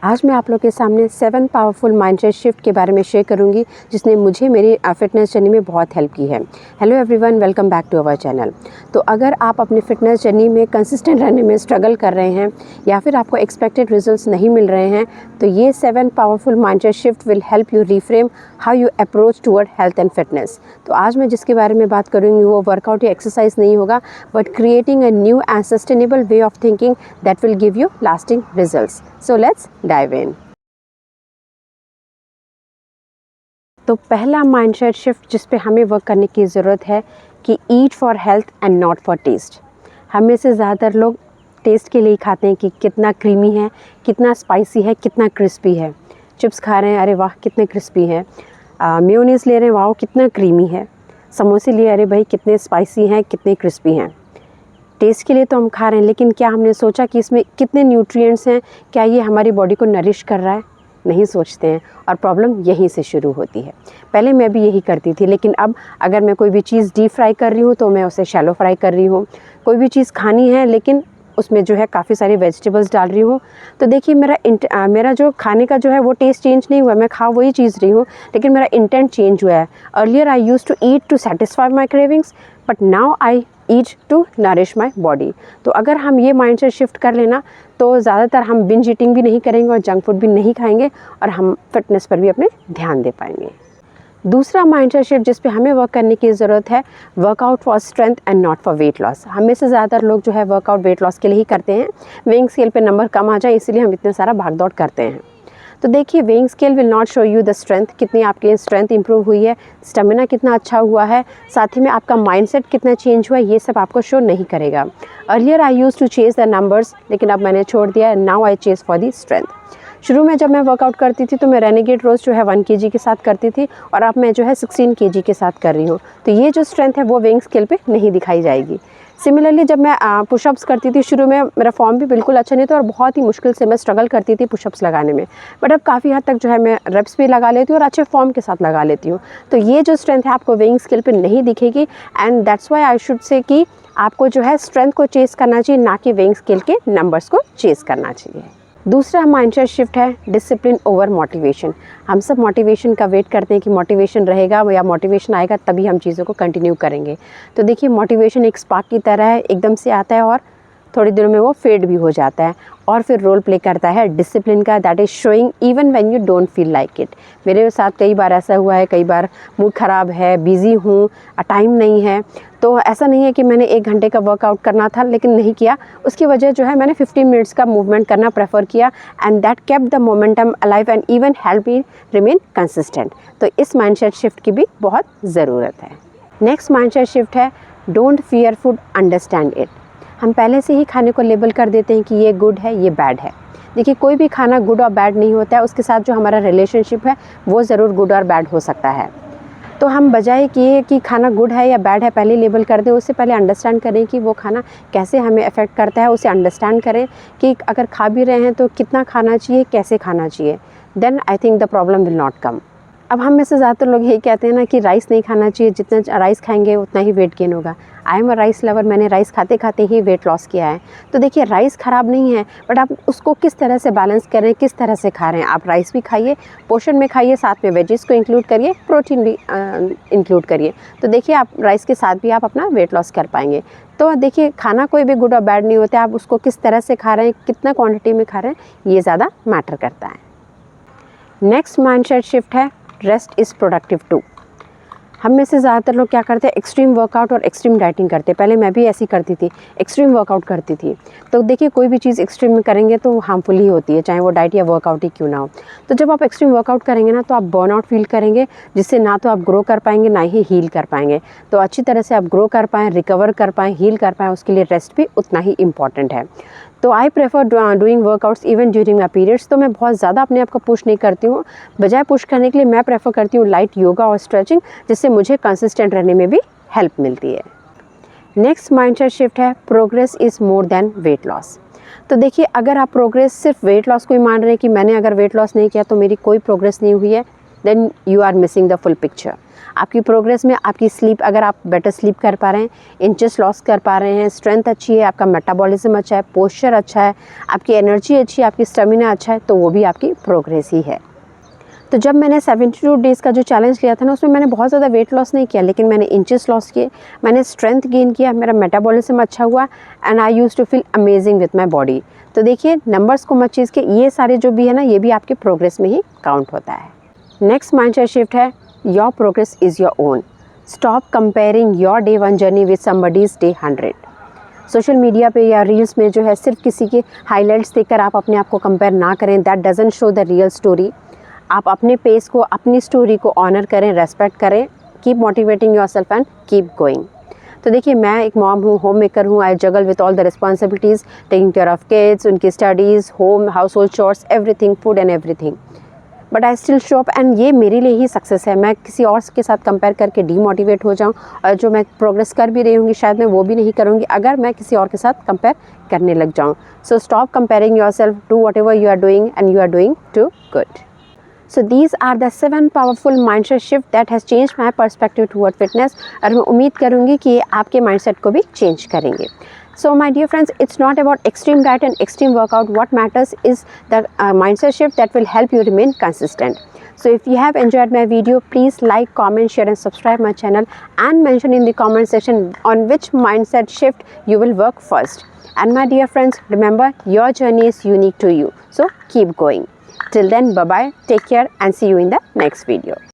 आज मैं आप लोग के सामने 7 पावरफुल माइंडसेट शिफ्ट के बारे में शेयर करूंगी जिसने मुझे मेरी फिटनेस जर्नी में बहुत हेल्प की है। Hello everyone, welcome back to our channel. तो अगर आप अपनी फिटनेस जर्नी में कंसिस्टेंट रहने में स्ट्रगल कर रहे हैं या फिर आपको एक्सपेक्टेड रिजल्ट्स नहीं मिल रहे हैं, तो ये 7 powerful mindset shift will help you reframe how you approach toward health and fitness. तो आज मैं जिसके बारे में बात करूँगी वो वर्कआउट या एक्सरसाइज नहीं होगा, but creating a new and sustainable way of thinking that will give you lasting results. So let's dive in. तो पहला माइंडसेट शिफ्ट जिस पे हमें वर्क करने की ज़रूरत है कि eat for health and not for taste. हम में से ज़्यादातर लोग टेस्ट के लिए खाते हैं कि कितना क्रीमी है, कितना स्पाइसी है, कितना क्रिस्पी है। चिप्स खा रहे हैं, अरे वाह कितने क्रिस्पी हैं। मेयोनीज़ ले रहे हैं, वाह कितना क्रीमी है। समोसे लिए, अरे भाई कितने स्पाइसी हैं, कितने क्रिस्पी हैं। टेस्ट के लिए तो हम खा रहे हैं, लेकिन क्या हमने सोचा कि इसमें कितने न्यूट्रिएंट्स हैं, क्या ये हमारी बॉडी को नरिश कर रहा है? नहीं सोचते हैं और प्रॉब्लम यहीं से शुरू होती है। पहले मैं भी यही करती थी, लेकिन अब अगर मैं कोई भी चीज़ डीप फ्राई कर रही हूँ तो मैं उसे शैलो फ्राई कर रही हूँ। कोई भी चीज़ खानी है लेकिन उसमें जो है काफ़ी सारी वेजिटेबल्स डाल रही हूँ, तो देखिए मेरा जो खाने का जो है वो टेस्ट चेंज नहीं हुआ। मैं खा वही चीज़ रही हूँ, लेकिन मेरा इंटेंट चेंज हुआ है। Earlier I use to eat to satisfy my cravings, but now I eat to nourish my body. तो अगर हम ये माइंडसेट शिफ्ट कर लेना तो ज़्यादातर हम बिंज ईटिंग भी नहीं करेंगे और जंक फूड भी नहीं खाएंगे और हम फिटनेस पर भी अपने ध्यान दे पाएंगे। दूसरा माइंडसेट शिफ्ट जिस पे हमें वर्क करने की ज़रूरत है, workout for strength and not for weight loss. हमें से ज़्यादातर लोग जो है वर्कआउट वेट लॉस के लिए ही करते हैं। वेइंग स्केल पे नंबर कम आ जाए इसलिए हम इतने सारा भाग दौड़ करते हैं। तो देखिए, weighing scale will not show you the strength, कितनी आपकी स्ट्रेंथ इंप्रूव हुई है, स्टेमिना कितना अच्छा हुआ है, साथ ही में आपका माइंडसेट कितना चेंज हुआ है, ये सब आपको शो नहीं करेगा। Earlier I use to chase the numbers, लेकिन अब मैंने छोड़ दिया है। Now I chase for the strength. शुरू में जब मैं वर्कआउट करती थी तो मैं रेनेगेड रोज़ जो है 1 kg के साथ करती थी और अब मैं जो है 16 kg के साथ कर रही हूँ। तो ये जो स्ट्रेंथ है वो वेइंग स्केल पे नहीं दिखाई जाएगी। सिमिलरली जब मैं पुशअप्स करती थी, शुरू में मेरा फॉर्म भी बिल्कुल अच्छा नहीं था और बहुत ही मुश्किल से मैं स्ट्रगल करती थी पुशअप्स लगाने में, बट अब काफ़ी हद तक जो है मैं रेप्स भी लगा लेती हूँ और अच्छे फॉर्म के साथ लगा लेती हूँ। तो ये जो स्ट्रेंथ है आपको वेइंग स्केल पे नहीं दिखेगी, and that's why I should say कि आपको जो है स्ट्रेंथ को चेस करना चाहिए, ना कि वेइंग स्केल के नंबर्स को चेस करना चाहिए। दूसरा माइंडसेट शिफ्ट है डिसिप्लिन ओवर मोटिवेशन। हम सब मोटिवेशन का वेट करते हैं कि मोटिवेशन रहेगा या मोटिवेशन आएगा तभी हम चीज़ों को कंटिन्यू करेंगे। तो देखिए, मोटिवेशन एक स्पार्क की तरह है, एकदम से आता है और थोड़ी देर में वो फेड भी हो जाता है और फिर रोल प्ले करता है डिसिप्लिन का, that is showing even when you don't feel like it. मेरे साथ कई बार ऐसा हुआ है, कई बार मूड ख़राब है, बिज़ी हूँ, टाइम नहीं है, तो ऐसा नहीं है कि मैंने 1 घंटे का वर्कआउट करना था लेकिन नहीं किया। उसकी वजह जो है मैंने 15 मिनट्स का मूवमेंट करना प्रेफर किया, and that kept the momentum alive and even help me remain consistent. तो इस माइंडसेट शिफ्ट की भी बहुत ज़रूरत है। नेक्स्ट माइंडसेट शिफ्ट है don't fear food, understand it. हम पहले से ही खाने को लेबल कर देते हैं कि ये गुड है, ये बैड है। देखिए, कोई भी खाना गुड और बैड नहीं होता है, उसके साथ जो हमारा रिलेशनशिप है वो ज़रूर गुड और बैड हो सकता है। तो हम बजाय कि खाना गुड है या बैड है पहले लेबल कर दें, उससे पहले अंडरस्टैंड करें कि वो खाना कैसे हमें अफेक्ट करता है, उसे अंडरस्टैंड करें कि अगर खा भी रहे हैं तो कितना खाना चाहिए, कैसे खाना चाहिए। Then I think the problem will not come. अब हम में से ज़्यादातर लोग यही कहते हैं ना कि राइस नहीं खाना चाहिए, जितना राइस खाएंगे उतना ही वेट गेन होगा। I am a rice lover, मैंने राइस खाते खाते ही वेट लॉस किया है। तो देखिए, राइस ख़राब नहीं है, बट आप उसको किस तरह से बैलेंस कर रहे हैं, किस तरह से खा रहे हैं। आप राइस भी खाइए, पोर्शन में खाइए, साथ में वेजिस को इंक्लूड करिए, प्रोटीन भी इंक्लूड करिए। तो देखिए, आप राइस के साथ भी आप अपना वेट लॉस कर पाएंगे। तो देखिए, खाना कोई भी गुड और बैड नहीं होता, आप उसको किस तरह से खा रहे हैं, कितना क्वान्टिटी में खा रहे हैं, ये ज़्यादा मैटर करता है। नेक्स्ट माइंडसेट शिफ्ट है रेस्ट इज़ प्रोडक्टिव टू। हम में से ज़्यादातर लोग क्या करते हैं, एक्सट्रीम वर्कआउट और एक्सट्रीम डाइटिंग करते हैं। पहले मैं भी ऐसी करती थी, एक्सट्रीम वर्कआउट करती थी। तो देखिए, कोई भी चीज़ एक्सट्रीम में करेंगे तो हार्मफुल ही होती है, चाहे वो डाइट या वर्कआउट ही क्यों ना हो। तो जब आप एक्सट्रीम वर्कआउट करेंगे ना तो आप बर्नआउट फील करेंगे, जिससे ना तो आप ग्रो कर पाएंगे ना ही हील कर पाएंगे। तो अच्छी तरह से आप ग्रो कर पाएँ, रिकवर कर पाएँ, हील कर पाएँ, उसके लिए रेस्ट भी उतना ही इम्पॉर्टेंट है। तो I prefer doing workouts even during my periods. तो मैं बहुत ज़्यादा अपने आप को पुश नहीं करती हूँ, बजाय पुश करने के लिए मैं प्रेफर करती हूँ लाइट योगा और स्ट्रेचिंग, जिससे मुझे कंसिस्टेंट रहने में भी हेल्प मिलती है। नेक्स्ट माइंडसेट शिफ्ट है progress is more than weight loss. तो देखिए, अगर आप प्रोग्रेस सिर्फ वेट लॉस को ही मान रहे हैं कि मैंने अगर वेट लॉस नहीं किया तो मेरी कोई प्रोग्रेस नहीं हुई है, then you are missing the full picture. आपकी प्रोग्रेस में आपकी स्लीप, अगर आप बेटर स्लीप कर पा रहे हैं, इंचेस लॉस कर पा रहे हैं, स्ट्रेंथ अच्छी है, आपका मेटाबॉलिज्म अच्छा है, पोस्चर अच्छा है, आपकी एनर्जी अच्छी है, आपकी स्टेमिना अच्छा है, तो वो भी आपकी प्रोग्रेस ही है। तो जब मैंने 72 डेज़ का जो चैलेंज लिया था ना, उसमें मैंने बहुत ज़्यादा वेट लॉस नहीं किया, लेकिन मैंने इंचेस लॉस किए, मैंने स्ट्रेंथ गेन किया, मेरा मेटाबॉलिज्म अच्छा हुआ and I use to feel amazing with my body. तो देखिए, नंबर्स को मत चीज़ के, ये सारे जो भी है ना, ये भी आपके प्रोग्रेस में ही काउंट होता है। नेक्स्ट माइंडसेट शिफ्ट है, your progress is your own. Stop comparing your day 1 journey with somebody's day 100। Social media पे या रील्स में जो है सिर्फ किसी के हाइलाइट्स देखकर आप अपने आप को कंपेयर ना करें, that doesn't show the real story. आप अपने पेस को, अपनी स्टोरी को ऑनर करें, रेस्पेक्ट करें, keep motivating yourself and keep going. तो देखिए, मैं एक मॉम हूँ, होम मेकर हूँ, I juggle with all the responsibilities, taking care of kids, उनकी studies, home, household chores, everything, food and everything, but I still show up एंड ये मेरे लिए ही सक्सेस है। मैं किसी और के साथ कंपेयर करके डीमोटिवेट हो जाऊँ और जो मैं प्रोग्रेस कर भी रही हूँगी शायद मैं वो भी नहीं करूँगी अगर मैं किसी और के साथ कंपेयर करने लग जाऊँ। So stop comparing yourself, do whatever you are doing and you are doing too good. So these are the 7 powerful mindset shift that has changed my perspective toward fitness और मैं उम्मीद करूँगी कि ये आपके mindset को भी change करेंगे। So my dear friends, it's not about extreme diet and extreme workout. What matters is the mindset shift that will help you remain consistent. So if you have enjoyed my video, please like, comment, share and subscribe my channel and mention in the comment section on which mindset shift you will work first. And my dear friends, remember, your journey is unique to you. So keep going. Till then, bye-bye, take care and see you in the next video.